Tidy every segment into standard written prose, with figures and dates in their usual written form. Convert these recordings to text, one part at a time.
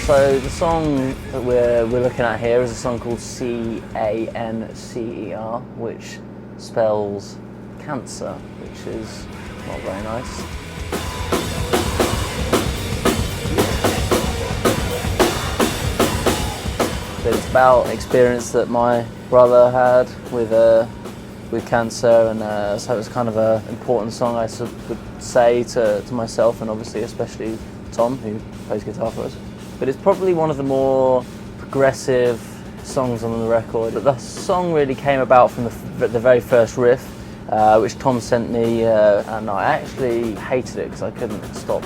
So the song that we're looking at here is a song called C.A.N.C.E.R, which spells cancer, which is not very nice. But it's about experience that my brother had with cancer, and so it's kind of an important song, I would say, to myself, and obviously especially Tom, who plays guitar for us. But it's probably one of the more progressive songs on the record. But the song really came about from the very first riff, which Tom sent me, and I actually hated it because I couldn't stop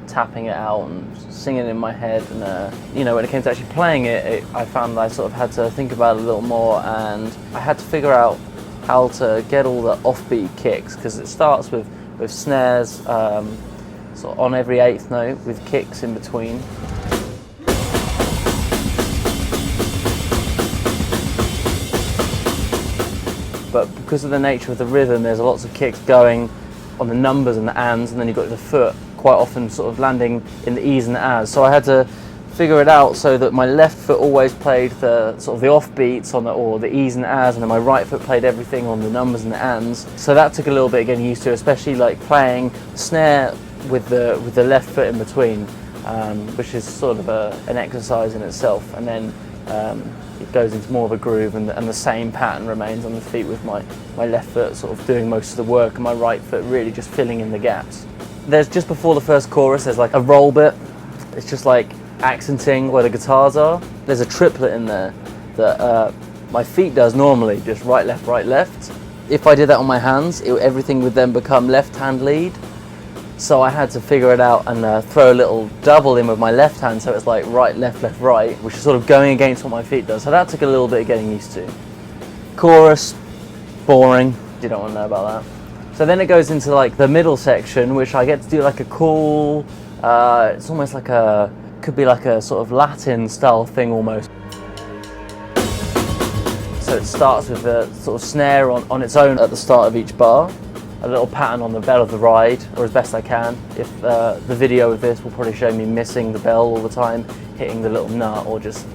tapping it out and singing it in my head. And you know, when it came to actually playing it, I found that I sort of had to think about it a little more, and I had to figure out how to get all the offbeat kicks, because it starts with snares sort of on every eighth note with kicks in between. But because of the nature of the rhythm, there's lots of kicks going on the numbers and the ands, and then you've got the foot quite often sort of landing in the e's and the as. So I had to figure it out so that my left foot always played the sort of the offbeats on or the e's and the as, and then my right foot played everything on the numbers and the ands. So that took a little bit getting used to, especially like playing snare with the left foot in between, which is sort of an exercise in itself. And then it goes into more of a groove, and the same pattern remains on the feet, with my left foot sort of doing most of the work and my right foot really just filling in the gaps. There's just before the first chorus, there's like a roll bit. It's just like accenting where the guitars are. There's a triplet in there that my feet does normally, just right, left. If I did that on my hands, everything would then become left hand lead. So I had to figure it out and throw a little double in with my left hand, so it's like right, left, right, which is sort of going against what my feet does. So that took a little bit of getting used to. Chorus, boring, you don't want to know about that. So then it goes into like the middle section, which I get to do like a cool, it's almost like could be like a sort of Latin style thing almost. So it starts with the sort of snare on its own at the start of each bar. A little pattern on the bell of the ride, or as best I can. If the video of this will probably show me missing the bell all the time, hitting the little nut, or just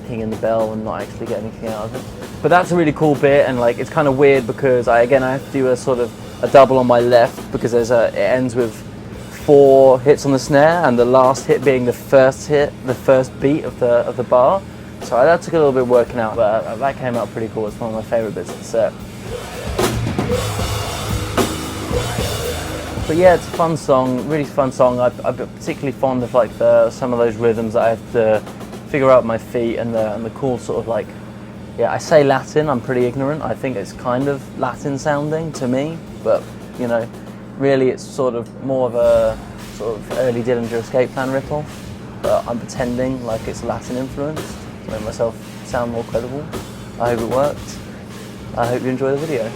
hitting the bell and not actually getting anything out of it. But that's a really cool bit, and like it's kind of weird because I have to do a sort of a double on my left, because it ends with 4 hits on the snare, and the last hit being the first hit, the first beat of the bar. So that took a little bit working out, but that came out pretty cool. It's one of my favourite bits of the set. But yeah, it's a fun song, really fun song. I'm particularly fond of like some of those rhythms that I have to figure out with my feet, and the cool sort of like, yeah, I say Latin, I'm pretty ignorant. I think it's kind of Latin sounding to me, but you know, really it's sort of more of a sort of early Dillinger Escape Plan ripoff, but I'm pretending like it's Latin influenced to make myself sound more credible. I hope it worked. I hope you enjoy the video.